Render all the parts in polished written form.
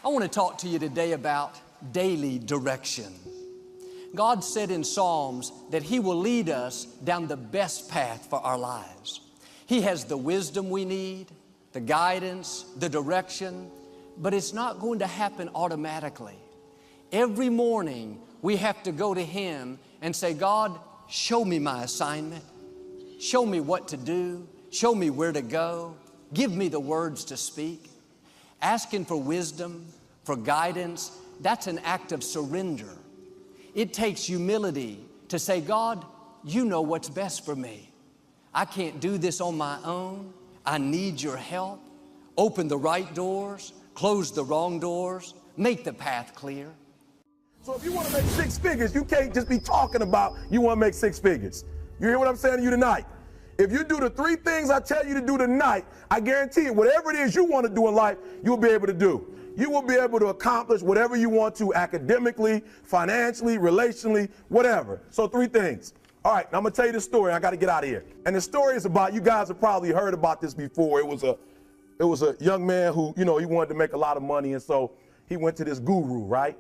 I want to talk to you today about daily direction. God said in Psalms that He will lead us down the best path for our lives. He has the wisdom we need, the guidance, the direction, but it's not going to happen automatically. Every morning we have to go to Him and say, God, show me my assignment. Show me what to do. Show me where to go. Give me the words to speak. Asking for wisdom, for guidance, that's an act of surrender. It takes humility to say, God, you know what's best for me. I can't do this on my own. I need your help. Open the right doors, close the wrong doors, make the path clear. So if you want to make 6 figures, you can't just be talking about you want to make 6 figures. You hear what I'm saying to you tonight? If you do the 3 things I tell you to do tonight, I guarantee you, whatever it is you want to do in life, you'll be able to do. You will be able to accomplish whatever you want to academically, financially, relationally, whatever. So 3 things. All right, now I'm going to tell you this story. I got to get out of here. And the story is about, you guys have probably heard about this before. It was a young man who, he wanted to make a lot of money. And so he went to this guru, right?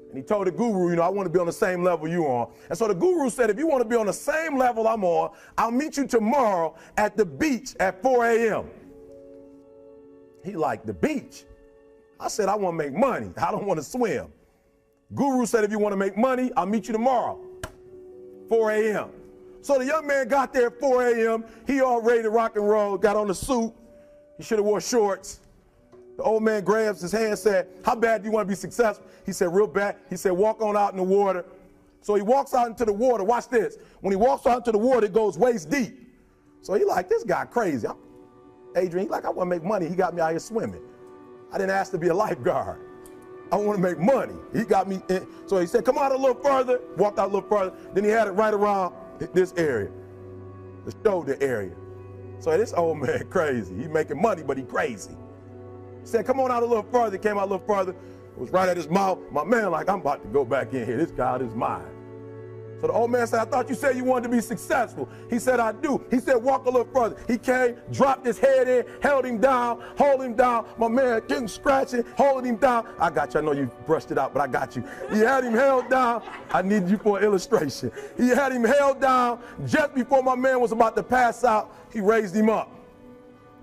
And he told the guru, I want to be on the same level you're on. And so the guru said, if you want to be on the same level I'm on, I'll meet you tomorrow at the beach at 4 a.m. He liked the beach. I said, I want to make money. I don't want to swim. Guru said, if you want to make money, I'll meet you tomorrow, 4 a.m. So the young man got there at 4 a.m. He all ready to rock and roll, got on the suit. He should have wore shorts. The old man grabs his hand and said, how bad do you want to be successful? He said, real bad. He said, walk on out in the water. So he walks out into the water. Watch this. When he walks out into the water, it goes waist deep. So he like, this guy crazy. Adrian, he like, I want to make money. He got me out here swimming. I didn't ask to be a lifeguard. I want to make money. He got me in. So he said, come out a little further. Walked out a little further. Then he had it right around this area, the shoulder area. So this old man crazy. He making money, but he crazy. He said, come on out a little further. Came out a little further. It was right at his mouth. My man like, I'm about to go back in here. This guy is mine. So the old man said, I thought you said you wanted to be successful. He said, I do. He said, walk a little further. He came, dropped his head in, held him down, hold him down. My man getting scratching, holding him down. I got you. I know you brushed it out, but I got you. He had him held down. I need you for an illustration. He had him held down. Just before my man was about to pass out, he raised him up.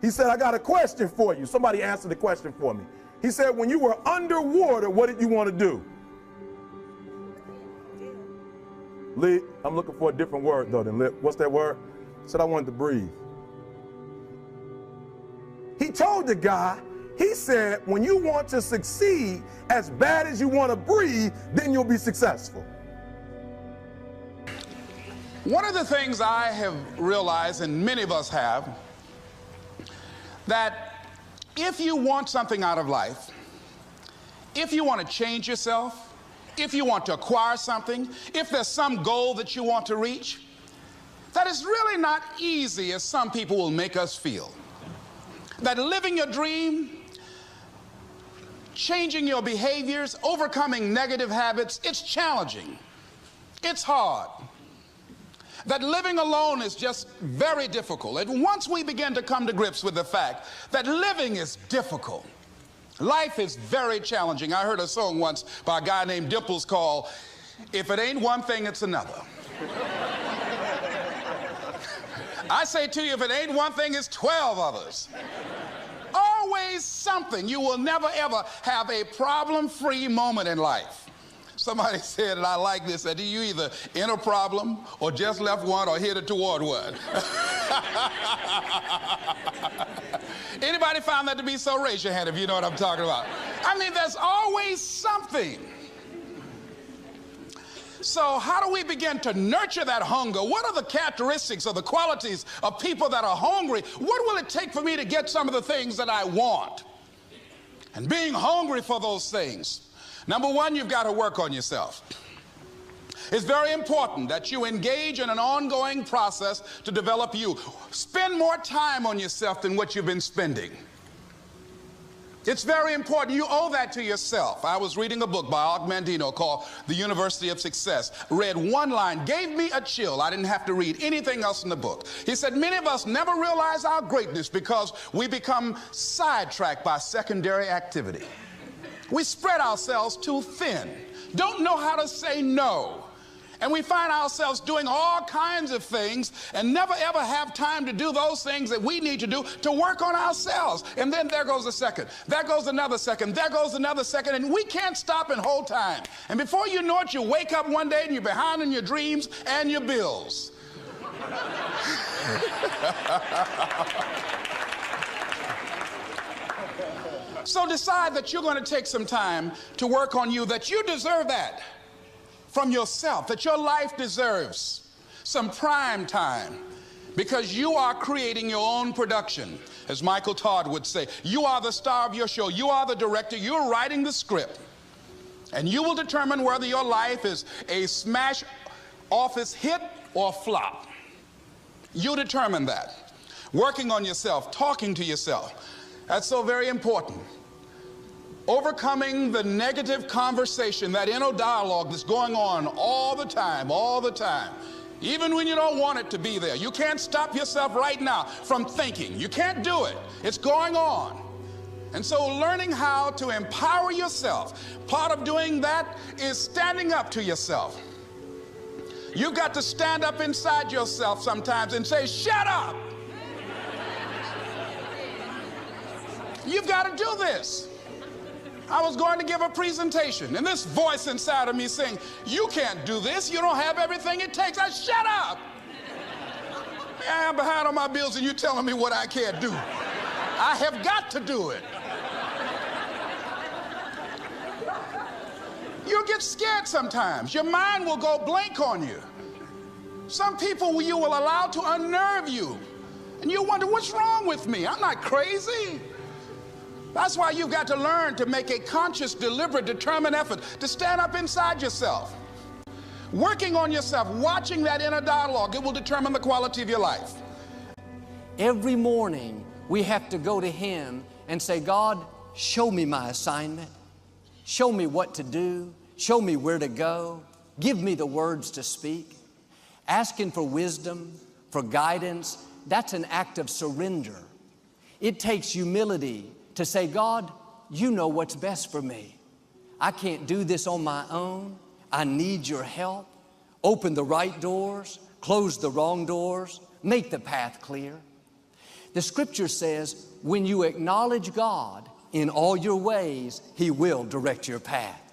He said, I got a question for you. Somebody answer the question for me. He said, when you were underwater, what did you want to do? Lee, I'm looking for a different word though than lip. What's that word? He said, I wanted to breathe. He told the guy, he said, when you want to succeed as bad as you want to breathe, then you'll be successful. One of the things I have realized, and many of us have, that if you want something out of life, if you want to change yourself, if you want to acquire something, if there's some goal that you want to reach, that is really not easy as some people will make us feel. That living your dream, changing your behaviors, overcoming negative habits, it's challenging. It's hard. That living alone is just very difficult. And once we begin to come to grips with the fact that living is difficult, life is very challenging. I heard a song once by a guy named Dimples called, If It Ain't One Thing, It's Another. I say to you, if it ain't one thing, it's 12 others. Always something. You will never, ever have a problem-free moment in life. Somebody said, and I like this, that you either in a problem or just left one or headed toward one. Anybody found that to be so? Raise your hand if you know what I'm talking about. I mean, there's always something. So how do we begin to nurture that hunger? What are the characteristics or the qualities of people that are hungry? What will it take for me to get some of the things that I want? And being hungry for those things. Number one, you've got to work on yourself. It's very important that you engage in an ongoing process to develop you. Spend more time on yourself than what you've been spending. It's very important. You owe that to yourself. I was reading a book by Marino called The University of Success. Read one line, gave me a chill. I didn't have to read anything else in the book. He said, many of us never realize our greatness because we become sidetracked by secondary activity. We spread ourselves too thin, don't know how to say no. And we find ourselves doing all kinds of things and never ever have time to do those things that we need to do to work on ourselves. And then there goes a second, there goes another second, there goes another second, and we can't stop and hold time. And before you know it, you wake up one day and you're behind on your dreams and your bills. So decide that you're going to take some time to work on you, that you deserve that from yourself, that your life deserves some prime time, because you are creating your own production. As Michael Todd would say, you are the star of your show, you are the director, you're writing the script, and you will determine whether your life is a smash office hit or flop. You determine that. Working on yourself, talking to yourself, that's so very important. Overcoming the negative conversation, that inner dialogue that's going on all the time, even when you don't want it to be there. You can't stop yourself right now from thinking. You can't do it. It's going on. And so learning how to empower yourself, part of doing that is standing up to yourself. You've got to stand up inside yourself sometimes and say, shut up. You've got to do this. I was going to give a presentation, and this voice inside of me saying, you can't do this. You don't have everything it takes. I shut up. I am behind on my bills, and you're telling me what I can't do. I have got to do it. You'll get scared sometimes. Your mind will go blank on you. Some people you will allow to unnerve you, and you wonder, what's wrong with me? I'm not crazy. That's why you've got to learn to make a conscious, deliberate, determined effort to stand up inside yourself. Working on yourself, watching that inner dialogue, it will determine the quality of your life. Every morning, we have to go to Him and say, God, show me my assignment. Show me what to do. Show me where to go. Give me the words to speak. Asking for wisdom, for guidance, that's an act of surrender. It takes humility to say, God, you know what's best for me. I can't do this on my own. I need your help. Open the right doors, close the wrong doors, make the path clear. The scripture says, when you acknowledge God in all your ways, He will direct your path.